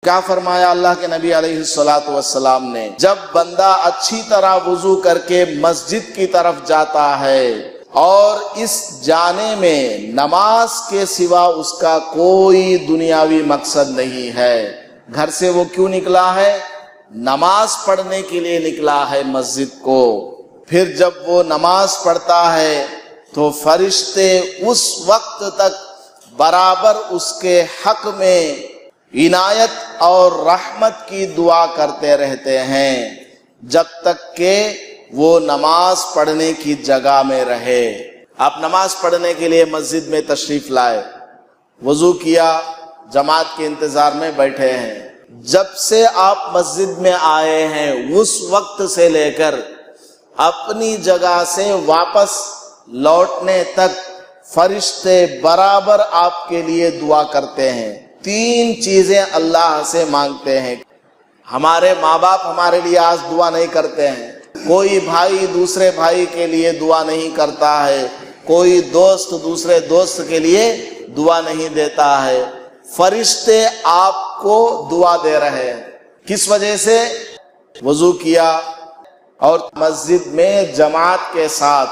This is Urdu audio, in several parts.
کیا فرمایا اللہ کے نبی علیہ الصلوۃ والسلام نے؟ جب بندہ اچھی طرح وضو کر کے مسجد کی طرف جاتا ہے اور اس جانے میں نماز کے سوا اس کا کوئی دنیاوی مقصد نہیں ہے، گھر سے وہ کیوں نکلا ہے؟ نماز پڑھنے کے لیے نکلا ہے مسجد کو، پھر جب وہ نماز پڑھتا ہے تو فرشتے اس وقت تک برابر اس کے حق میں عنایت اور رحمت کی دعا کرتے رہتے ہیں جب تک کہ وہ نماز پڑھنے کی جگہ میں رہے۔ آپ نماز پڑھنے کے لیے مسجد میں تشریف لائے، وضو کیا، جماعت کے انتظار میں بیٹھے ہیں، جب سے آپ مسجد میں آئے ہیں اس وقت سے لے کر اپنی جگہ سے واپس لوٹنے تک فرشتے برابر آپ کے لیے دعا کرتے ہیں۔ 3 چیزیں اللہ سے مانگتے ہیں۔ ہمارے ماں باپ ہمارے لیے آج دعا نہیں کرتے ہیں، کوئی بھائی دوسرے بھائی کے لیے دعا نہیں کرتا ہے، کوئی دوست دوسرے دوست کے لیے دعا نہیں دیتا ہے، فرشتے آپ کو دعا دے رہے ہیں۔ کس وجہ سے؟ وضو کیا اور مسجد میں جماعت کے ساتھ،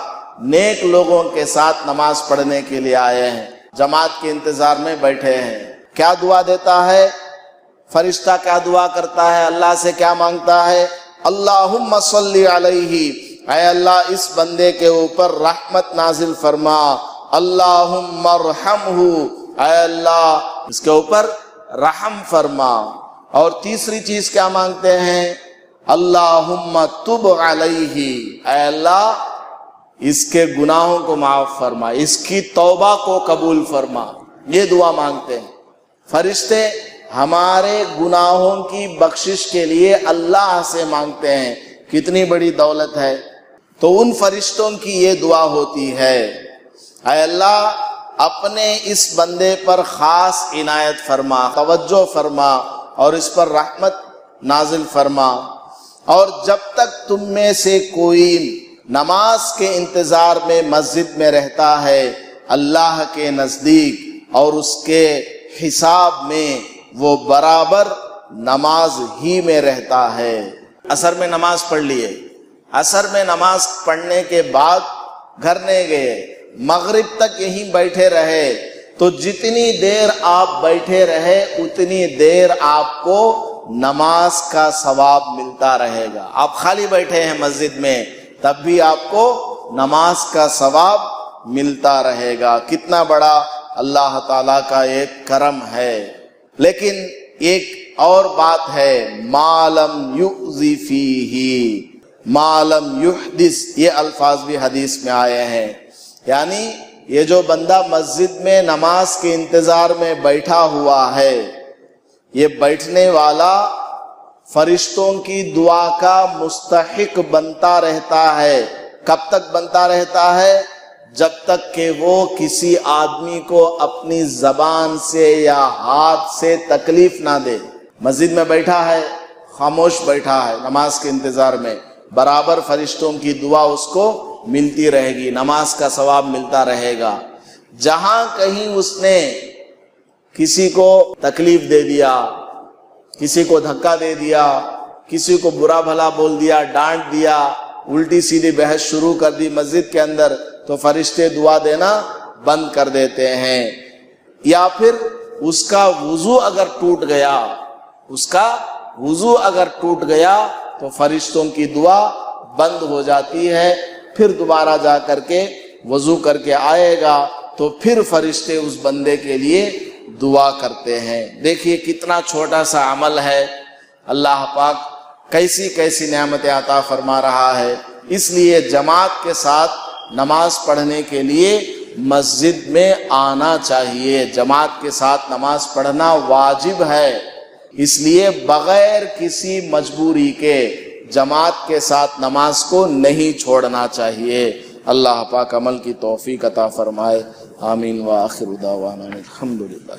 نیک لوگوں کے ساتھ نماز پڑھنے کے لیے آئے ہیں، جماعت کے انتظار میں بیٹھے ہیں۔ کیا دعا دیتا ہے فرشتہ؟ کیا دعا کرتا ہے؟ اللہ سے کیا مانگتا ہے؟ اللہم صلی علیہ، اے اللہ اس بندے کے اوپر رحمت نازل فرما، اللہم ارحمہ، اے اللہ اس کے اوپر رحم فرما۔ اور تیسری چیز کیا مانگتے ہیں؟ اللہم تب علیہ، اے اللہ اس کے گناہوں کو معاف فرما، اس کی توبہ کو قبول فرما۔ یہ دعا مانگتے ہیں فرشتے، ہمارے گناہوں کی بخشش کے لیے اللہ سے مانگتے ہیں۔ کتنی بڑی دولت ہے۔ تو ان فرشتوں کی یہ دعا ہوتی ہے، اے اللہ اپنے اس بندے پر خاص عنایت فرما، توجہ فرما اور اس پر رحمت نازل فرما۔ اور جب تک تم میں سے کوئی نماز کے انتظار میں مسجد میں رہتا ہے، اللہ کے نزدیک اور اس کے حساب میں وہ برابر نماز ہی میں رہتا ہے۔ عصر میں نماز پڑھ لیے، عصر میں نماز پڑھنے کے بعد گھر نہیں گئے، مغرب تک یہیں بیٹھے رہے، تو جتنی دیر آپ بیٹھے رہے اتنی دیر آپ کو نماز کا ثواب ملتا رہے گا۔ آپ خالی بیٹھے ہیں مسجد میں تب بھی آپ کو نماز کا ثواب ملتا رہے گا۔ کتنا بڑا اللہ تعالیٰ کا ایک کرم ہے۔ لیکن ایک اور بات ہے، ما لم یؤذی فیہ، ما لم یحدث، یہ الفاظ بھی حدیث میں آئے ہیں، یعنی یہ جو بندہ مسجد میں نماز کے انتظار میں بیٹھا ہوا ہے، یہ بیٹھنے والا فرشتوں کی دعا کا مستحق بنتا رہتا ہے۔ کب تک بنتا رہتا ہے؟ جب تک کہ وہ کسی آدمی کو اپنی زبان سے یا ہاتھ سے تکلیف نہ دے۔ مسجد میں بیٹھا ہے، خاموش بیٹھا ہے نماز کے انتظار میں، برابر فرشتوں کی دعا اس کو ملتی رہے گی، نماز کا ثواب ملتا رہے گا۔ جہاں کہیں اس نے کسی کو تکلیف دے دیا، کسی کو دھکا دے دیا، کسی کو برا بھلا بول دیا، ڈانٹ دیا، الٹی سیدھی بحث شروع کر دی مسجد کے اندر، تو فرشتے دعا دینا بند کر دیتے ہیں۔ یا پھر اس کا وضو اگر ٹوٹ گیا، اس کا وضو اگر ٹوٹ گیا تو فرشتوں کی دعا بند ہو جاتی ہے، پھر دوبارہ جا کر کے وضو کر کے آئے گا تو پھر فرشتے اس بندے کے لیے دعا کرتے ہیں۔ دیکھیے کتنا چھوٹا سا عمل ہے، اللہ پاک کیسی کیسی نعمتیں عطا فرما رہا ہے۔ اس لیے جماعت کے ساتھ نماز پڑھنے کے لیے مسجد میں آنا چاہیے، جماعت کے ساتھ نماز پڑھنا واجب ہے، اس لیے بغیر کسی مجبوری کے جماعت کے ساتھ نماز کو نہیں چھوڑنا چاہیے۔ اللہ پاک عمل کی توفیق عطا فرمائے، آمین۔ وآخر دعوانا الحمدللہ۔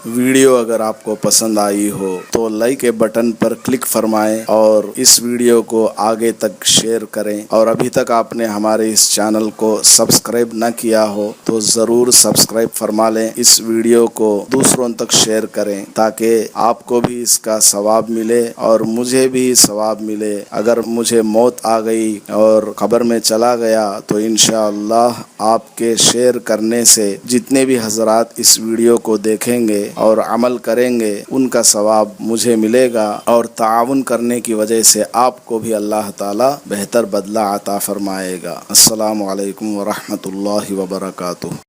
ویڈیو اگر آپ کو پسند آئی ہو تو لائک کے بٹن پر کلک فرمائیں اور اس ویڈیو کو آگے تک شیئر کریں، اور ابھی تک آپ نے ہمارے اس چینل کو سبسکرائب نہ کیا ہو تو ضرور سبسکرائب فرما لیں، اس ویڈیو کو دوسروں تک شیئر کریں تاکہ آپ کو بھی اس کا ثواب ملے اور مجھے بھی ثواب ملے۔ اگر مجھے موت آ گئی اور قبر میں چلا گیا تو انشاءاللہ آپ کے شیئر کرنے سے جتنے بھی حضرات اس ویڈیو کو دیکھیں گے اور عمل کریں گے ان کا ثواب مجھے ملے گا، اور تعاون کرنے کی وجہ سے آپ کو بھی اللہ تعالی بہتر بدلہ عطا فرمائے گا۔ السلام علیکم ورحمۃ اللہ وبرکاتہ۔